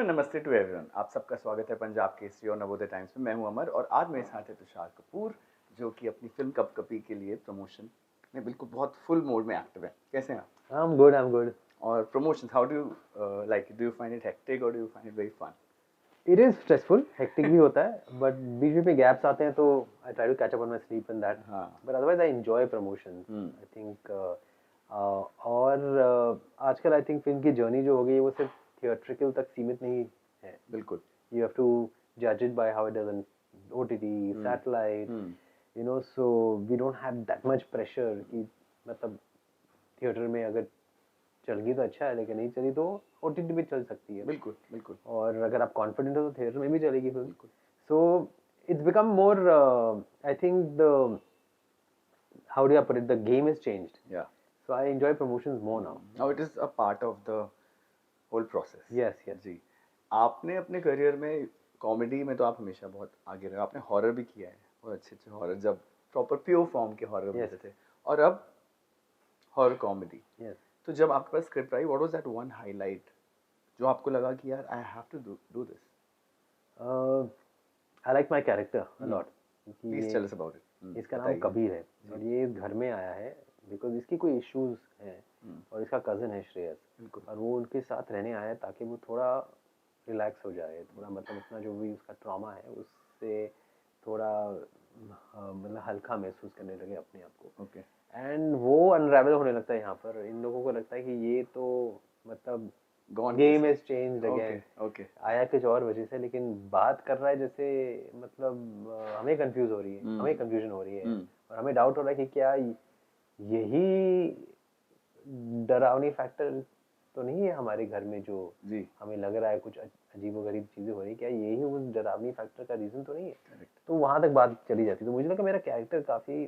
Hello नमस्ते to everyone. आप सबका स्वागत है पंजाब केसरी और नवोदय टाइम्स में। मैं हूं अमर और आज मेरे साथ है तुषार कपूर, जो कि अपनी फिल्म कप कपी के लिए प्रमोशन में बिल्कुल बहुत फुल मोड में एक्टिव है। कैसे हैं आप? I'm good, I'm good. और promotions, how do you like, do you find it hectic और do you find it very fun? It is stressful, hectic भी होता है, but बीच बीच में gaps आते हैं तो I try to catch up on my sleep and that. हाँ। But otherwise I enjoy promotions. I think और आजकल I think फिल्म की जर्नी जो हो गई है वो सिर्फ थिएट्रिकल तक सीमित नहीं है. बिल्कुल। You have to judge it by how it does on OTT, satellite, you know, so we don't have that much pressure कि मतलब थिएटर में अगर चल गई तो अच्छा है, लेकिन नहीं चली तो ओटीटी भी चल सकती है. बिल्कुल बिल्कुल। और अगर आप कॉन्फिडेंट हो तो थिएटर में भी चलेगी film. So it's become more I think the how do I put it, the game is changed. Yeah so I enjoy promotions more now. Now it is a part of the whole process. Yes yes. जी। आपने अपने career में comedy में तो आप हमेशा बहुत आगे रहे। आपने हॉरर भी किया है, बहुत अच्छे अच्छे हॉरर, जब प्रॉपर प्योर फॉर्म के हॉरर बनते थे, और अब हॉरर कॉमेडी. यस. तो जब आपके पास स्क्रिप्ट आई, what was that one highlight जो आपको लगा कि यार I have to do this? I like my character a lot. Please tell us about it. इसका नाम कबीर है और ये इस घर में आया है बिकॉज इसकी कोई इश्यूज हैं और इसका कज़न है श्रेयस. और वो उनके साथ रहने आया है ताकि वो थोड़ा रिलैक्स हो जाए, थोड़ा मतलब अपना जो भी उसका ट्रॉमा है उससे थोड़ा मतलब हल्का महसूस करने लगे अपने आप को. ओके. एंड वो अनरेवल होने लगता है यहाँ पर. इन लोगों को लगता है कि ये तो मतलब game is changed again. Okay. आया कुछ और वजह से, लेकिन बात कर रहा है जैसे मतलब हमें कंफ्यूज हो रही है, हमें कंफ्यूजन हो रही है और हमें डाउट हो रहा है कि क्या यही डरावनी फैक्टर तो नहीं है हमारे घर में जो जी. हमें लग रहा है कुछ अजीबोगरीब चीजें हो रही है, क्या यही उस डरावनी फैक्टर का रीजन तो नहीं है? Correct. तो वहां तक बात चली जाती. तो मुझे लगा मेरा कैरेक्टर काफी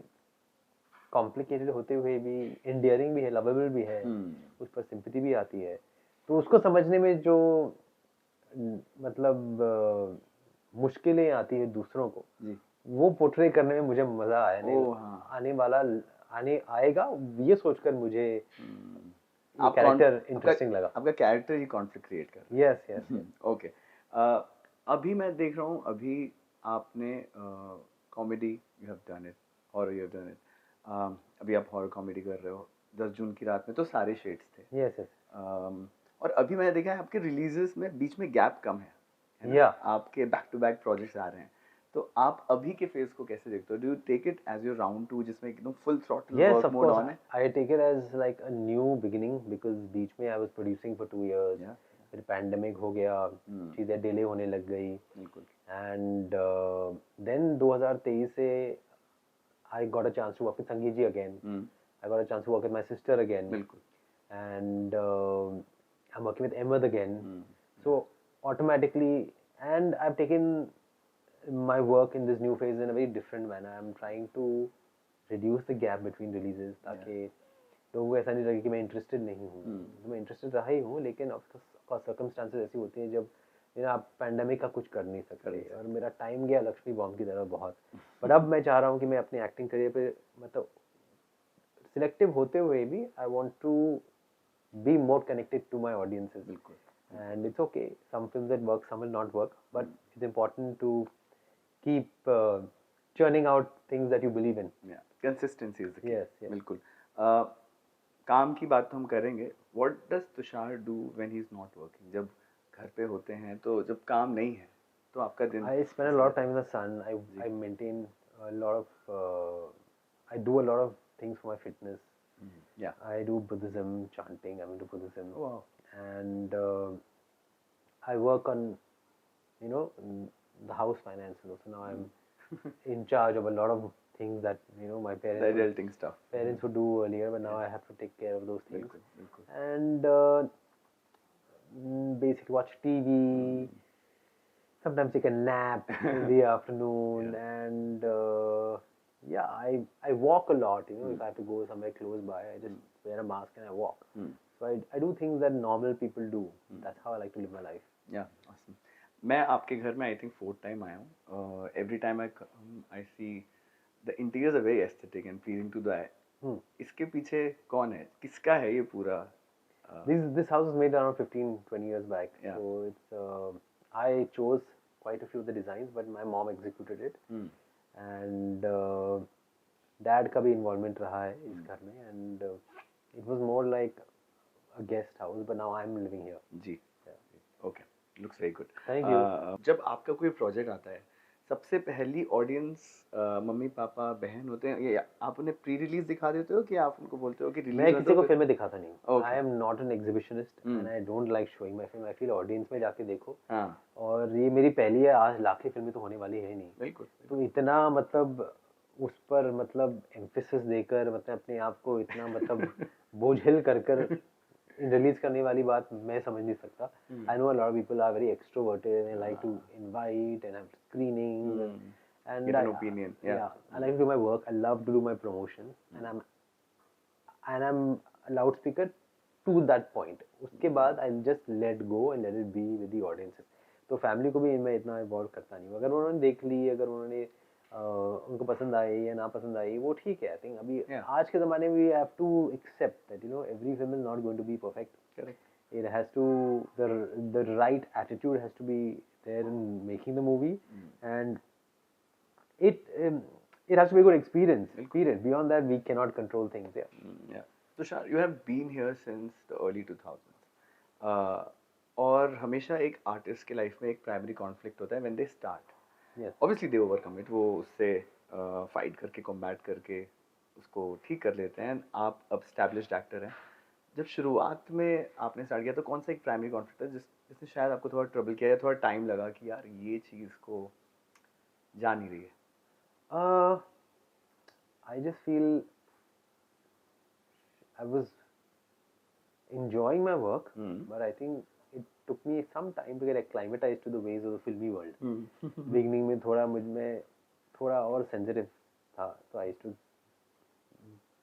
कॉम्प्लिकेटेड होते हुए भी इंडियरिंग भी है, लवेबल भी है, उस पर सिंपैथी भी आती है. तो उसको समझने में जो मतलब मुश्किलें आती है दूसरों को जी, वो पोर्ट्रे करने में मुझे मजा आया. हाँ. आने आएगा ये सोचकर मुझे ये कैरेक्टर इंटरेस्टिंग लगा. आपका कैरेक्टर ही कॉन्फ्लिक्ट क्रिएट कर रहा है. Yes yes. ओके. अभी मैं देख रहा हूँ, अभी आपने comedy you have done it, horror you have done it. अभी आप हॉरर कॉमेडी कर रहे हो. 10 जून की रात में तो सारे शेड्स थे. Yes yes. और अभी मैंने देखा है आपके रिलीजेस में बीच में गैप कम है ना? या आपके बैक टू बैक प्रोजेक्ट्स आ रहे हैं. तो आप अभी के फेज को कैसे देखते हो? Do you take it as your round 2 जिसमें एकदम full throttle work mode on है? I take it as like a new beginning because बीच में I was producing for 2 years. फिर पैंडेमिक हो गया, चीजें डिले होने लग गई. बिल्कुल. एंड देन 2023 से I got a chance to work with Sangeet ji again. I got a chance to work with my sister again. बिल्कुल. And I'm working with Ahmed again. So automatically, and I've taken my work in this new phase in a very different manner. I'm trying to reduce the gap between releases ताकि लोगों को ऐसा नहीं लगे कि मैं interested नहीं हूँ. मैं इंटरेस्टेड रहा ही हूँ, लेकिन सर्कमस्टांसेस ऐसी होती हैं जब आप पैंडेमिक का कुछ कर नहीं सकते. और मेरा टाइम गया लक्ष्मी बॉम्ब की तरह बहुत. बट अब मैं चाह रहा हूँ कि मैं अपने एक्टिंग करियर पे मतलब सिलेक्टिव होते हुए भी I want to be more connected to my audiences. बिल्कुल. And it's okay, some films that work, some will not work, but it's important to keep churning out things that you believe in. Yeah, consistency is the key. Yes, yes. बिल्कुल. काम की बात तो हम करेंगे. What does Tushar do when he's not working? जब घर पे होते हैं, तो जब काम नहीं है तो आपका दिन? I spend a lot of time in the sun. I maintain a lot of I do a lot of things for my fitness. Yeah. I do Buddhism, chanting. I'm into Buddhism. Oh, wow. And I work on the house finance. So now I'm in charge of a lot of things that my parents the adulting stuff would do earlier, but now I have to take care of those things. बिल्कुल. And basically watch TV, sometimes take a nap in the afternoon. And yeah, I walk a lot. If I have to go somewhere close by, I just wear a mask and I walk. So I do things that normal people do. That's how I like to live my life. Yeah, awesome. मैं आपके घर में I think 4th time आया हूँ. Every time I see the interiors are very aesthetic and pleasing to the eye. इसके पीछे कौन है, किसका है ये पूरा This house was made around 15-20 years back. Yeah. So it's I chose quite a few of the designs, but my mom executed it. And dad का भी involvement रहा है इस घर में, and it was more like a guest house, but now I'm living here. Ji. Okay. Looks very good. Thank you. जब आपका कोई प्रोजेक्ट आता है, सबसे पहली ऑडियंस मम्मी पापा बहन होते हैं, ये आप उन्हें प्री रिलीज दिखा देते हो कि आप उनको बोलते हो कि रिलीज? मैं किसी को फिल्में दिखाता नहीं. Okay. I am not an exhibitionist and I don't like showing my film. I feel audience में जाके देखो. हाँ. और ये मेरी पहली है, आज लाख की फिल्में तो होने वाली है नहीं. बिल्कुल. तो इतना मतलब उस पर मतलब एम्फेसिस देकर मतलब अपने आप को इतना मतलब बोझिल कर रिलीज करने वाली बात मैं समझ नहीं सकता. I know a lot of people are very extroverted and they like to invite and have screenings and get an opinion. Yeah. I like to do my work. I love to do my promotion and I'm a loudspeaker to that point. उसके बाद I'll just let go and let it be with the audiences. तो family को भी मैं इतना involve करता नहीं हूँ. अगर उन्होंने देख ली, अगर उन्होंने उनको पसंद आई या ना पसंद आई, वो ठीक है. आई थिंक अभी आज के ज़माने में we have to accept that every film is not going to be perfect. It has to, the right attitude has to be there in making the movie, and it has to be a good experience. Beyond that, we cannot control things. Yeah. Tushar, you have been here since the early 2000s. और हमेशा एक artist के life में एक primary conflict होता है when they start. Obviously they overcome it. वो उससे फाइट करके कॉम्बैट करके उसको ठीक कर लेते हैं. आप अब established एक्टर हैं. जब शुरुआत में आपने स्टार्ट किया तो कौन सा एक प्राइमरी कॉन्फ्लिक्ट है जिसने शायद आपको थोड़ा ट्रबल किया या थोड़ा टाइम लगा कि यार ये चीज़ को जा नहीं रही है? I just feel I was enjoying my work, but I think it took me some time to get acclimatized to the ways of the filmy world. Beginning में थोड़ा मुझ में थोड़ा और sensitive था, so I used to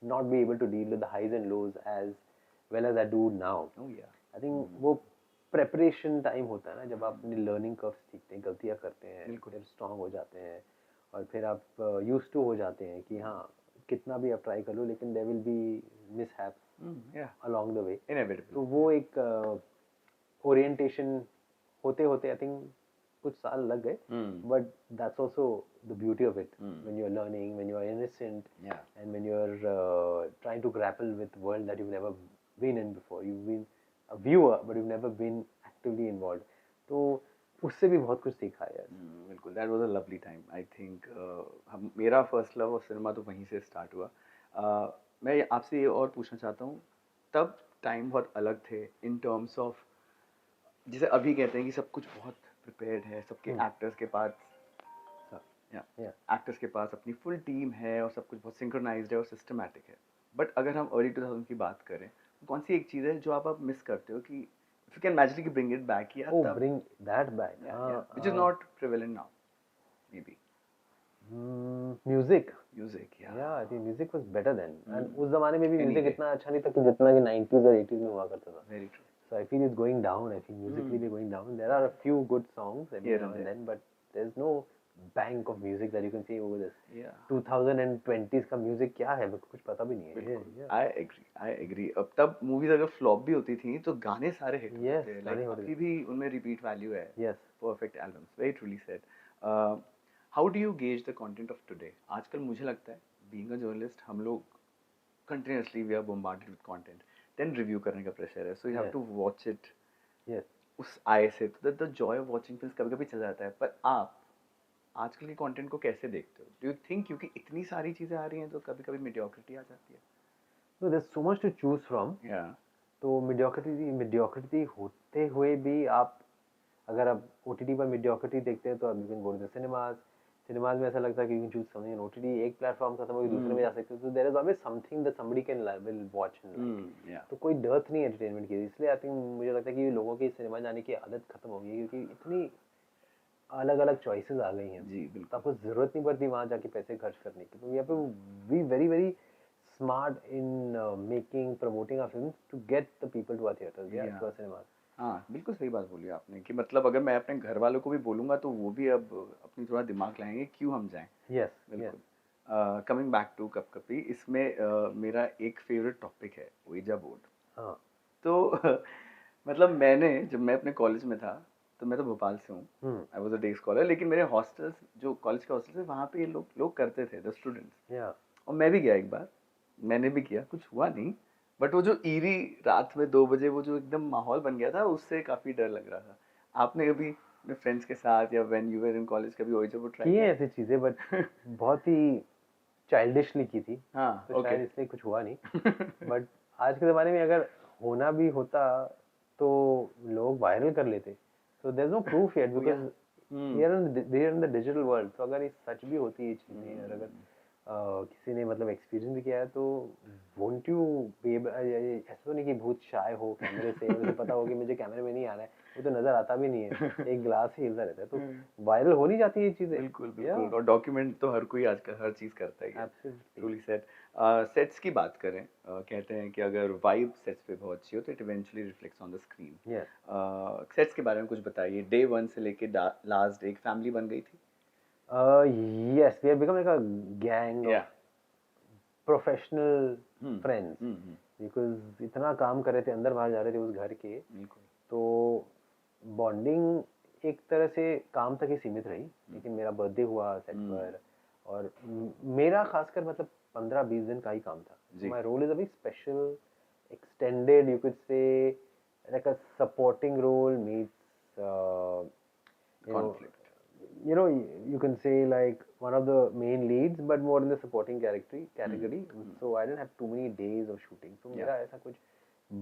not be able to deal with the highs and lows as well as I do now. Oh yeah. I think वो preparation time होता है ना, जब आप अपनी learning curve सीखते हैं, गलतियाँ करते हैं, फिर strong हो जाते हैं और फिर आप used to हो जाते हैं कि हाँ कितना भी आप try कर लो लेकिन there will be mishaps along the way. Inevitable. तो वो एक orientation होते होते I think कुछ साल लग गए, but that's also the beauty of it. When you're learning, when you're innocent, and when you're trying to grapple with world that you've never been in before. You've been a viewer, but you've never been actively involved. तो उससे भी बहुत कुछ सीखा है. बिल्कुल. That was a lovely time. I think मेरा first love of cinema तो वहीं से start हुआ. मैं आपसे ये और पूछना चाहता हूँ, तब टाइम बहुत अलग थे in terms of जिसे अभी कहते हैं कि सब कुछ बहुत प्रिपेयर्ड है, सबके एक्टर्स के पास एक्टर्स के पास अपनी फुल टीम है और सब कुछ बहुत सिंक्रोनाइज्ड है और सिस्टमैटिक है. बट अगर हम अर्ली 2000 की बात करें, कौन सी एक चीज़ है जो आप मिस करते हो कि if you can magically bring it back, bring that back, which is not prevalent now, maybe. Music. I think music was better then. And उस ज़माने में भी music इतना अच्छा नहीं था कि जितना कि 90s और 80s में हुआ करता था. Very true. So I feel it's going down. I think musically we're going down. There are a few good songs every now and then, but there's no bank of music that you can say over this. 2020s का music क्या है, मेरे को कुछ पता भी नहीं है. I agree. अब तब movies अगर flop भी होती थी तो गाने सारे hit होते थे. Like अभी भी उनमें repeat value है. Perfect albums. Very truly said. How do you gauge the content of today? आजकल मुझे लगता है being a journalist हम लोग continuously we are bombarded with content. Then review करने का pressure है. So you have to watch it. उस आय से तो the joy of watching films कभी-कभी चला जाता है. पर आप आजकल के कंटेंट को कैसे देखते हो? Do you think क्योंकि इतनी सारी चीज़ें आ रही हैं तो कभी-कभी mediocrity आ जाती है? No, there's so much to choose from. तो mediocrity होते हुए भी आप अगर आप OTT पर mediocrity देखते हैं तो आप you can go to the cinemas में ऐसा लगता है कि you can choose something on OTT. एक प्लेटफॉर्म खत्म हो गया दूसरे में जा सकते हो. तो there is always something that somebody will watch and like. तो कोई dearth नहीं entertainment की. इसलिए I think मुझे लगता है कि लोगों की सिनेमा जाने की आदत खत्म हो गई है क्योंकि इतनी अलग-अलग चॉइसेस आ गई हैं. जी बिल्कुल. तो आपको ज़रूरत नहीं पड़ती वहाँ जाके पैसे खर्च करने की. तो यहाँ पे we very smart in making promoting our films to get the people to our theaters, to our cinemas. हाँ बिल्कुल सही बात बोली आपने कि मतलब अगर मैं अपने घर वालों को भी बोलूँगा तो वो भी अब अपनी थोड़ा दिमाग लाएंगे क्यों हम जाएं. बिल्कुल. कमिंग बैक टू कप कपी, इसमें मेरा एक फेवरेट टॉपिक है ओइजा बोर्ड. तो मतलब मैंने जब मैं अपने कॉलेज में था तो मैं तो भोपाल से हूँ, I was a day scholar, लेकिन मेरे हॉस्टल्स जो कॉलेज के हॉस्टल थे वहाँ पे ये लोग करते थे, द स्टूडेंट्स। या और मैं भी गया एक बार, मैंने भी किया, कुछ हुआ नहीं, बट वो जो ईरी रात में 2 बजे वो जो एकदम माहौल बन गया था, उससे काफी डर लग रहा था। आपने कभी अपने फ्रेंड्स के साथ या when you were in college कभी वही जो वो ट्राई किए किया? ऐसी चीजें, बट बहुत ही चाइल्डिशली की थी, हाँ, तो ओके। शायद इसलिए कुछ हुआ नहीं। बट आज के ज़माने में अगर होना भी होता तो लोग वायरल कर लेते, so there's no proof yet Oh yeah. because hmm we are in the digital world। तो अगर ये सच भी होती है ये चीज़ें, और अगर हम्म, किसी ने मतलब एक्सपीरियंस भी किया है, तो वोंट यू बी ऐसा तो नहीं कि बहुत शाय हो कैमरे से, और उसे पता हो कि मुझे कैमरे में नहीं आना है, वो तो नज़र आता भी नहीं है, एक ग्लास ही हिलता रहता है, तो वायरल हो नहीं जाती ये चीज़ें। बिल्कुल या बिल्कुल, और डॉक्यूमेंट तो हर कोई आजकल हर चीज करता ही है। एब्सोल्युटली। Truly set. सेट्स की बात करें, कहते हैं कि अगर वाइब सेट्स पे बहुत अच्छी हो तो it eventually reflects on the screen. Yes. Sets के बारे में कुछ बताइए, डे वन से लेके लास्ट डे एक फैमिली बन गई थी? Yes, we have become like a gang of या professional hmm friends, hmm, because इतना काम कर रहे थे, अंदर बाहर जा रहे थे उस घर के, बिल्कुल। तो बॉन्डिंग एक तरह से काम तक ही सीमित रही। लेकिन मेरा बर्थडे हुआ सेट हम्म, पर, और मेरा खासकर मतलब 15-20 दिन का ही काम था। जी। My role is a very special, extended, you could say like a supporting role meets conflict. you can say like one of the main leads, but more in the supporting category. So I didn't have too many days of shooting, so या मेरा ऐसा कुछ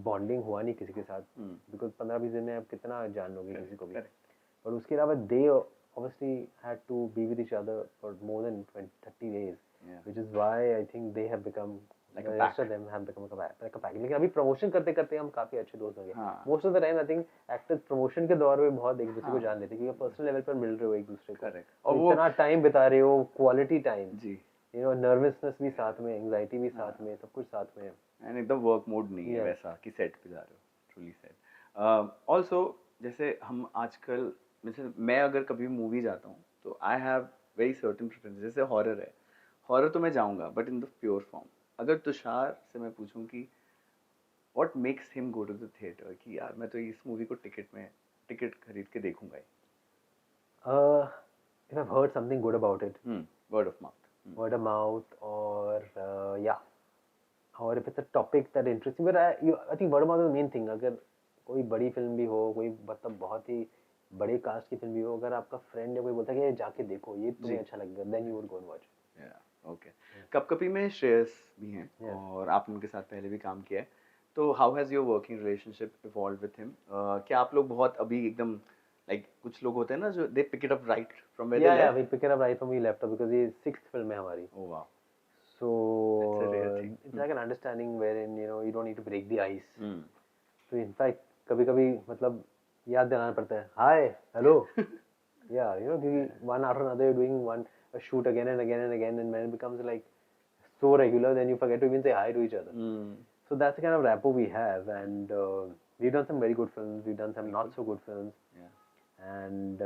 bonding हुआ नहीं किसी के साथ, because 15-20 दिन में आप कितना जान लोगे किसी को भी। करेक्ट। और उसके अलावा दे obviously had to be with each other for more than 20-30 days, या which is why I think they have become, like the a rest pack. of them have become like a package। लेकिन अभी promotion करते करते हम काफी अच्छे दोस्त हो गए। हाँ most of the time I think actors promotion के दौर में बहुत एक दूसरे को हाँ, जान लेते हैं, क्योंकि पर्सनल लेवल पर मिल रहे हो एक दूसरे को, करेक्ट। तो और वो इतना टाइम बिता रहे हो, क्वालिटी टाइम, जी, नर्वसनेस भी साथ में, एंग्जाइटी भी हाँ, साथ में, सब कुछ साथ में है। एंड एकदम वर्क मोड नहीं है यस। वैसा कि सेट पे जा रहे हो। Truly set. ऑल्सो जैसे हम आजकल, जैसे मैं अगर कभी मूवी जाता हूँ तो I have very certain preference. जैसे हॉरर है, हॉरर तो मैं जाऊंगा but in the pure form. अगर तुषार से मैं पूछूं कि what makes him go to the theatre, कि यार मैं तो इस मूवी को टिकट खरीद के देखूंगा ही। If I've heard something good about it, word of mouth. word of mouth, or yeah, or if it's a topic that interests me, but I think word of mouth is the main thing। अगर कोई बड़ी film भी हो, कोई मतलब बहुत ही बड़े cast की फिल्म भी हो, अगर आपका फ्रेंड या कोई बोलता है कि ये जाके देखो, ये जी। तुम्हें अच्छा लगेगा, then you would go and watch it। या ओके। कपकपी में श्रेयस भी हैं Yes। और आपने उनके साथ पहले भी काम किया है, तो how has your working relationship evolve with him? क्या आप लोग बहुत अभी एकदम लाइक कुछ लोग होते हैं ना जो they pick it up right from where they Yeah, left? we pick it up right from we left off, because ये 6th film है हमारी। Oh wow, So that's a rare thing. it's like an understanding wherein you don't need to break the ice। हम्म तो in fact कभी कभी मतलब याद दिलाना पड़ता है, हाय हेलो, या क्योंकि one after another you're doing one a shoot again and again and again, and when it becomes like so regular, then you forget to even say hi to each other। So that's the kind of rapport we have, and we've done some very good films, we've done some not so good films, या and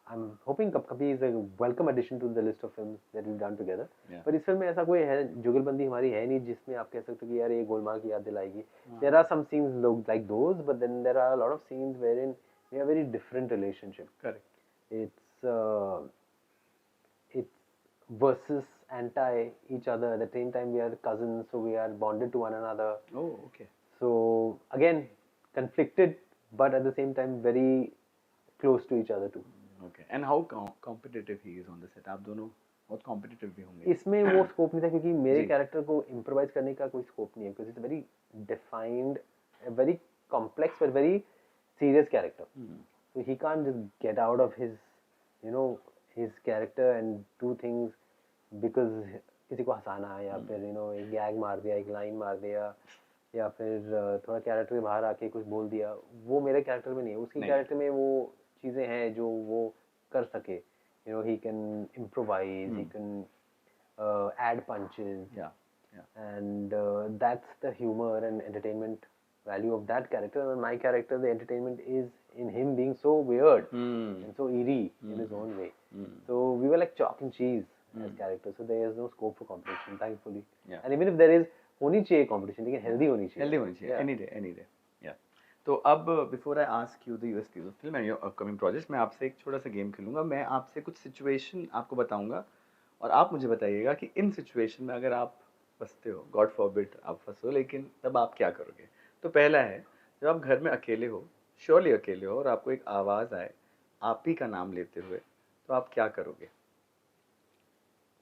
I'm hoping Kapkapi is a welcome addition to the list of films that we've done together। या पर इस film में ऐसा कोई है, जुगलबंदी हमारी है नहीं जिसमें आप कह सकते हो कि यार ये गोलमाल की याद दिलाएगी। There are some scenes like those, but then there are a lot of scenes wherein we have very different relationship। Correct. It's versus anti each other, at the same time we are cousins, so we are bonded to one another। Oh okay. So again, conflicted, but at the same time very close to each other too। Okay, and how competitive he is on the set? आप दोनों बहुत competitive भी होंगे। इसमें वो scope नहीं था, क्योंकि मेरे जी। कैरेक्टर को इम्प्रोवाइज करने का कोई स्कोप नहीं है, because it's very defined, very complex but very serious character. So he can't just get out of his character and do things because किसी को हंसाना है, या फिर एक गैग मार दिया, एक लाइन मार दिया, या फिर थोड़ा कैरेक्टर के बाहर आके कुछ बोल दिया। वो मेरे कैरेक्टर में नहीं है, उसके नहीं। कैरेक्टर में वो चीज़ें हैं जो वो कर सके। he can improvise, he can add punches, या या and that's the humor and entertainment value of that character। And my character, the entertainment is in him being so weird and so eerie in his own way। So we were like chalk and cheese as characters, so there is no scope for competition, thankfully। Yeah। And even if there is, होनी चाहिए competition, लेकिन healthy होनी चाहिए। Healthy होनी चाहिए, Yeah। Any day any day. तो अब before I ask you the USP of film and your upcoming projects, मैं आपसे एक छोटा सा गेम खेलूंगा। मैं आपसे कुछ सिचुएशन आपको बताऊंगा और आप मुझे बताइएगा कि इन सिचुएशन में अगर आप फंसते हो, गॉड फॉरबिड आप फंसो, लेकिन तब आप क्या करोगे। तो पहला है, जब आप घर में अकेले हो, श्योरली अकेले हो, और आपको एक आवाज़ आए आप ही का नाम लेते हुए, तो आप क्या करोगे।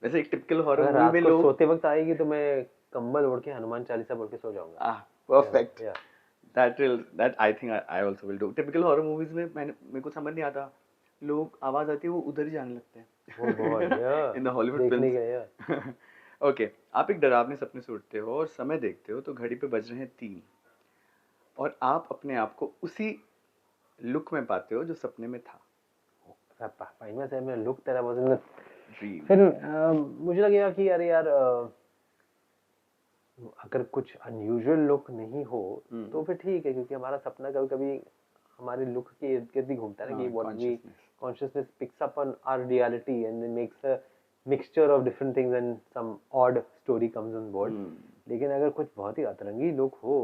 वैसे एक टिपिकल हॉरर अगर मूवी रात में को लोग सोते वक्त आएगी तो मैं कंबल ओढ़ के हनुमान चालीसा बोल के सो जाऊंगा। परफेक्ट, या that I think I also will do. Typical horror movies में मेरे को समझ नहीं आता, लोग आवाज आती है वो उधर ही जाने लगते वो बहुत या हैं इन द हॉलीवुड देखने गए या फिल्म्स। ओके, आप एक डरावने सपने से उठते हो और समय देखते हो तो घड़ी पे बज रहे हैं 3, और आप अपने आप को उसी लुक में पाते हो जो सपने में था। पाइमा से मैं लुक तेरा वजन ड्रीम। फिर मुझे लगेगा कि अरे यार अगर कुछ अनयूजुअल लुक नहीं हो तो फिर ठीक है, क्योंकि हमारा सपना कभी कभी हमारे लुक के इर्द गिर्द ही घूमता है ना, कि what we consciousness picks up on our reality and then makes a mixture of different things and some odd story comes on board. लेकिन अगर कुछ बहुत ही अतरंगी लुक हो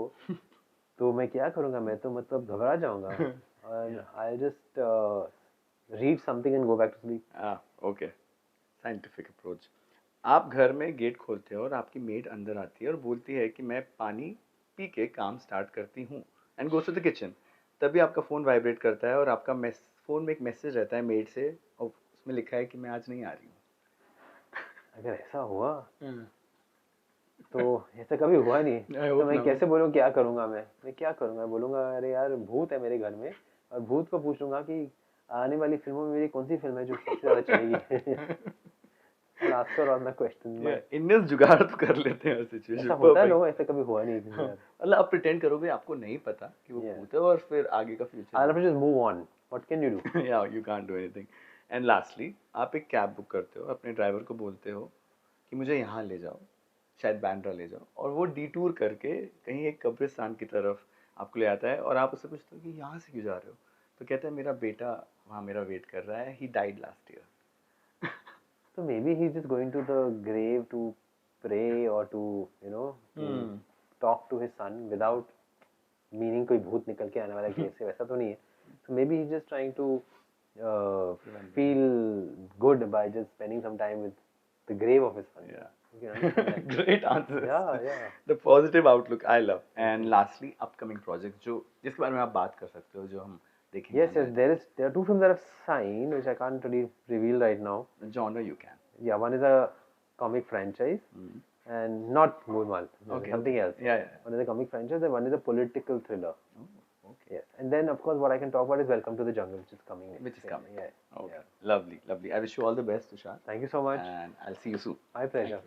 तो मैं क्या करूँगा, मैं तो मतलब घबरा जाऊँगा और I'll just read something and go back to sleep. Okay, scientific approach. आप घर में गेट खोलते हो और आपकी मेड अंदर आती है और बोलती है कि मैं पानी पी के काम स्टार्ट करती हूँ, and goes to the kitchen. तभी आपका फ़ोन वाइब्रेट करता है और आपका फ़ोन में एक मैसेज रहता है मेड से, और उसमें लिखा है कि मैं आज नहीं आ रही हूँ। अगर ऐसा हुआ तो ऐसा कभी हुआ नहीं, तो मैं कैसे बोलूँ क्या करूँगा, मैं क्या करूँगा, बोलूँगा अरे यार भूत है मेरे घर में, और भूत को पूछ लूँगा कि आने वाली फिल्मों में मेरी कौन सी फिल्म है जो सबसे ज़्यादा चलेगी। Ask her all the questions. Indians जुगाड़ तो कर लेते हैं सिचुएशन। ऐसा होता है लोगों, ऐसा कभी हुआ नहीं यार। मतलब आप प्रिटेंड करोगे आपको नहीं पता कि वो भूत है, और फिर आगे का future. I'll have to just move on. What can you do? Yeah, you can't do anything. And lastly, आप एक कैब बुक करते हो, अपने ड्राइवर को बोलते हो कि मुझे यहाँ ले जाओ, शायद बांद्रा ले जाओ, और वो डिटूर करके कहीं एक कब्रिस्तान की तरफ आपको ले आता है, और आप उससे पूछते हो कि यहाँ से क्यों जा रहे हो, तो कहता है मेरा बेटा वहाँ मेरा वेट कर रहा है, he died last year. So maybe he's just going to the grave to pray or to, you know, to talk to his son without meaning कोई भूत निकल के आने वाला है कैसे, वैसा तो नहीं है. So maybe he's just trying to feel good by just spending some time with the grave of his son. Yeah. You can understand that. Great answers. Yeah. The positive outlook I love. And lastly, upcoming projects जो जिसके बारे में आप बात कर सकते हो, जो हम देखेंगे। Yes, there are two films that I've signed which I can't really reveal right now. The genre you can. Yeah, one is a comic franchise and not Gulmal. Okay. Something else. Yeah. One is a comic franchise and one is a political thriller. Oh, okay. Yes, and then of course what I can talk about is Welcome to the Jungle, which is coming. Yeah. Okay. Yeah. Lovely. I wish you all the best, Tushar. Thank you so much. And I'll see you soon. My pleasure.